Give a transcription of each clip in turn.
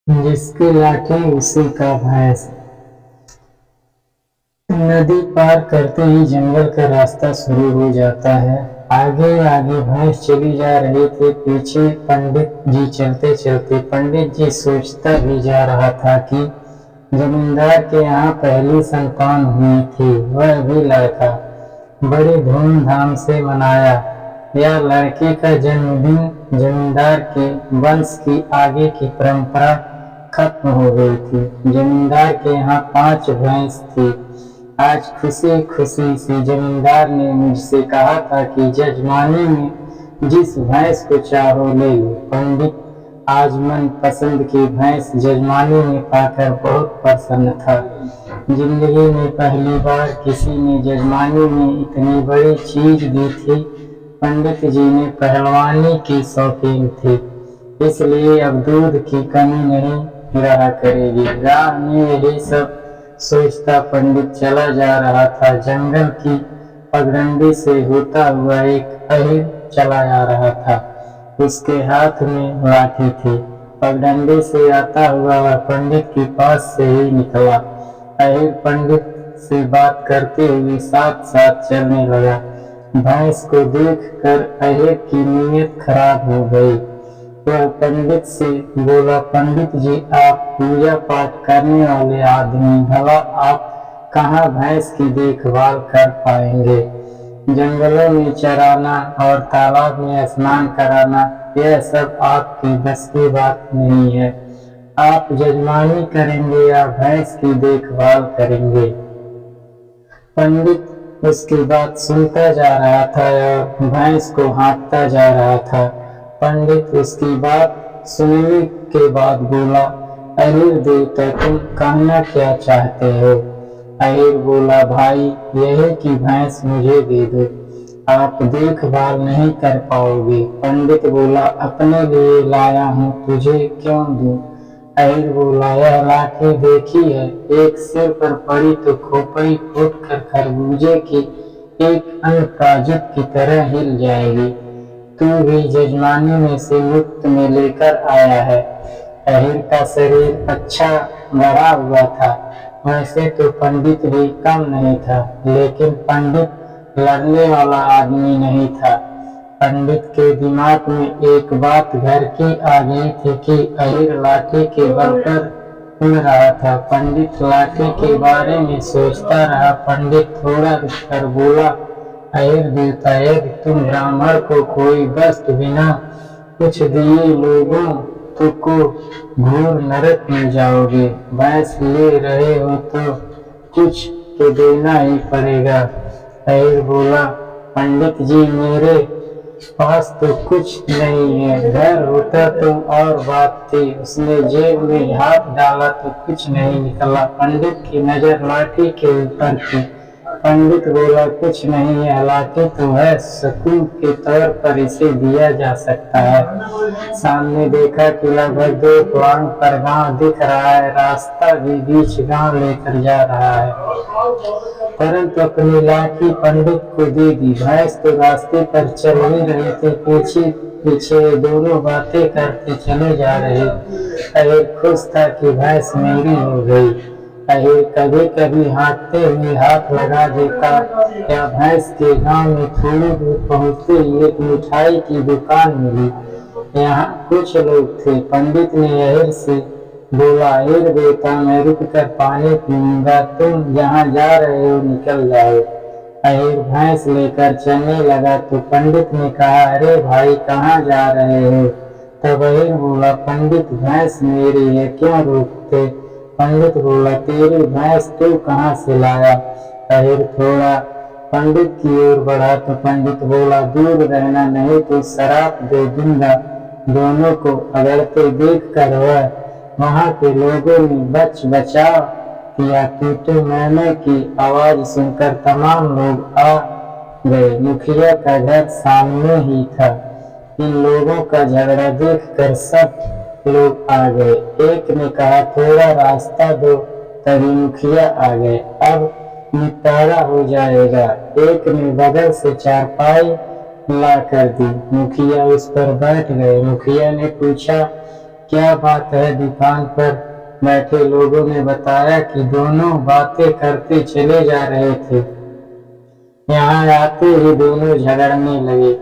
जिसकी लाठी उसी का भैंस। नदी पार करते ही जंगल का रास्ता शुरू हो जाता है। आगे आगे भैंस चली जा रही थी, पीछे पंडित जी चलते चलते। पंडित जी सोचता भी जा रहा था कि जमींदार के यहाँ पहली संतान हुई थी, वह भी लड़का। बड़ी धूमधाम से मनाया। यह लड़के का जन्मदिन जमींदार के वंश की आगे की परंपरा खत्म हो गई थी। जमींदार के यहाँ 5 भैंस थी। आज खुशी खुशी से जमींदार ने मुझसे कहा था कि जजमानी में जिस भैंस को चाहो ले लो। पंडित आज मन पसंद की भैंस जजमानी में पाकर बहुत प्रसन्न था। जिंदगी में पहली बार किसी ने जजमानी में इतनी बड़ी चीज दी थी। पंडित जी ने पहलवानी की शौकीन थे, इसलिए अब दूध की कमी नहीं रहा करेगी। राह में यही सब सोचता पंडित चला जा रहा था। जंगल की पगडंडी से होता हुआ एक अहिर चला आ रहा था। उसके हाथ में लाठी थी। पगडंडी से आता हुआ वह पंडित के पास से ही निकला। अहिर पंडित से बात करते हुए साथ साथ चलने लगा। भैंस को देखकर अहिर की नीयत खराब हो गई। वह पंडित से बोला, पंडित जी आप पूजा पाठ करने वाले आदमी, भला आप कहाँ भैंस की देखभाल कर पाएंगे। जंगलों में चराना और तालाब में स्नान कराना, यह सब आपकी बस की बात नहीं है। आप जजमानी करेंगे या भैंस की देखभाल करेंगे। पंडित उसकी बात सुनता जा रहा था और भैंस को हाँकता जा रहा था। पंडित उसकी बात सुनने के बाद बोला, अहिर देवता तुम कहना क्या चाहते हो। अहिर बोला, भाई यही कि भैंस मुझे दे दो, आप देखभाल नहीं कर पाओगे। पंडित बोला, अपने लिए लाया हूँ, तुझे क्यों दूं। अहिर बोला, यह लाठी देखी है, एक सिर पर पड़ी तो खोपड़ी फूट कर खरबूजे की एक अन्य प्राजुत की तरह हिल जाएगी। तू भी जजमानी में से मुफ्त में लेकर आया है। अहिर का शरीर अच्छा बढ़ा हुआ था। वैसे तो पंडित भी कम नहीं था, लेकिन पंडित लड़ने वाला आदमी नहीं था। पंडित के दिमाग में एक बात घर की आ गई थी कि अहिर लाठी के बल पर उड़ रहा था। पंडित लाठी के बारे में सोचता रहा। पंडित थोड़ा रुककर बोला, अहिर देवता, यदि तुम ब्राह्मण को कोई वस्तु बिना कुछ दिए लोगों तो को घोर नरक में जाओगे। भैंस ले रहे हो तो कुछ तो देना ही पड़ेगा। अहिर बोला, पंडित जी मेरे पास तो कुछ नहीं है, घर होता तो और बात थी। उसने जेब में हाथ डाला तो कुछ नहीं निकला। पंडित की नजर लाठी के ऊपर थी। पंडित बोला, कुछ नहीं है, लाठी तो है, सकून के तौर पर इसे दिया जा सकता है। सामने देखा कि लगभग 2 फुटांग पर गांव दिख रहा है। रास्ता भी बीच गांव लेकर जा रहा है। परंतु अपनी लाठी पंडित को दे दी। भैंस तो रास्ते पर चल ही रहे थे, पीछे पीछे दोनों बातें करते चले जा रहे। अहिर खुश था कि भैंस मेरी हो गई। अहिर कभी कभी हाँकते हुए हाथ लगा देता या भैंस के गांव में थोड़ी दूर पहुंचते ही एक मिठाई की दुकान मिली। यहाँ कुछ लोग थे। पंडित ने अहिर से बोला, अहिर बेटा मैं रुक कर पानी पीऊंगा, तुम जहाँ जा रहे हो निकल जाओ। अहिर भैंस लेकर चलने लगा तो पंडित ने कहा, अरे भाई कहाँ जा रहे हो। तब अहिर बोला, पंडित भैंस मेरी है, क्यों रोकते। पंडित बोला, तेरी भैंस तू कहाँ से लाया। अहिर थोड़ा पंडित की ओर बढ़ा तो पंडित बोला, दूर रहना नहीं तो शराप दे दूंगा। दोनों को अगड़ते देख कर वहां के लोगों ने बच बचाव किया। टूटे मैने की आवाज सुनकर तमाम लोग आ गए। मुखिया का घर सामने ही था। इन लोगों का झगड़ा देखकर सब लोग आ गए। एक ने कहा, थोड़ा रास्ता दो, तभी मुखिया आ गए, अब निपटारा हो जाएगा। एक ने बगल से चारपाई ला कर दी। मुखिया उस पर बैठ गए। मुखिया ने पूछा, क्या बात है। दुकान पर बैठे लोगों ने बताया कि दोनों बातें करते चले जा रहे थे। यहाँ आते ही दोनों झगड़ने लगे।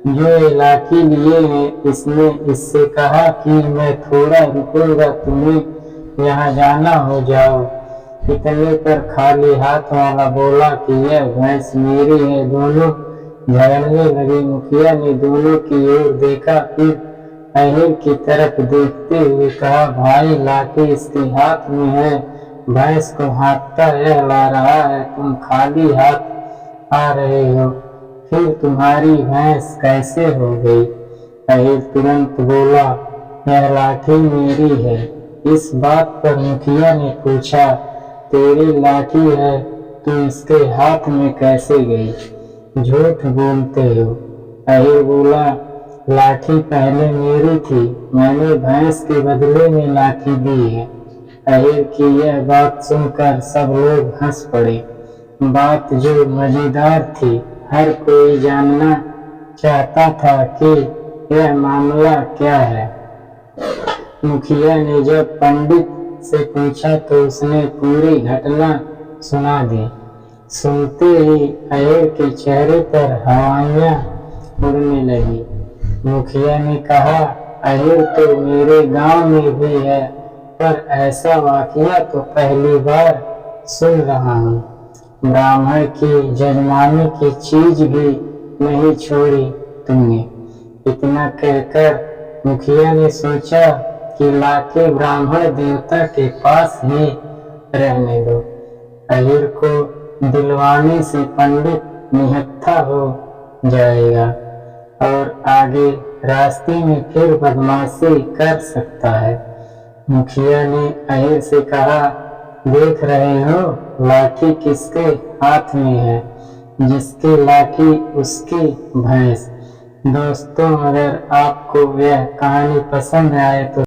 जो ये लाठी लिए हैं, इसने इससे कहा कि मैं थोड़ा रुकूंगा, तुम्हें यहाँ जाना हो जाओ। इतने पर खाली हाथ वाला बोला कि यह भैंस मेरी है। दोनों झगड़ने लगे। मुखिया ने दोनों की ओर देखा, फिर अहिर की तरफ देखते हुए कहा, भाई लाठी इसके हाथ में है, भैंस को हाँकता यह ला रहा है, तुम खाली हाथ आ रहे हो, फिर तुम्हारी भैंस कैसे हो गई। अहिर तुरंत बोला, यह लाठी मेरी है। इस बात पर मुखिया ने पूछा, तेरी लाठी है तो इसके हाथ में कैसे गई, झूठ बोलते हो। अहिर बोला, लाठी पहले मेरी थी, मैंने भैंस के बदले में लाठी दी है। अहिर की यह बात सुनकर सब लोग हंस पड़े। बात जो मजेदार थी, हर कोई जानना चाहता था कि यह मामला क्या है। मुखिया ने जब पंडित से पूछा तो उसने पूरी घटना सुना दी। सुनते ही अहिर के चेहरे पर हवाइयां उड़ने लगी। मुखिया ने कहा, अहिर तो मेरे गांव में भी है, पर ऐसा वाकया तो पहली बार सुन रहा हूँ। ब्राह्मण की जजमानी की चीज भी नहीं छोड़ी तुमने। इतना कहकर मुखिया ने सोचा कि लाठी ब्राह्मण देवता के पास ही रहने दो। अहिर को दिलवाने से पंडित निहत्था हो जाएगा और आगे रास्ते में फिर बदमाशी कर सकता है। मुखिया ने अहिर से कहा, देख रहे हो लाठी किसके हाथ में है, जिसकी लाठी उसकी भैंस। दोस्तों, अगर आपको यह कहानी पसंद आए तो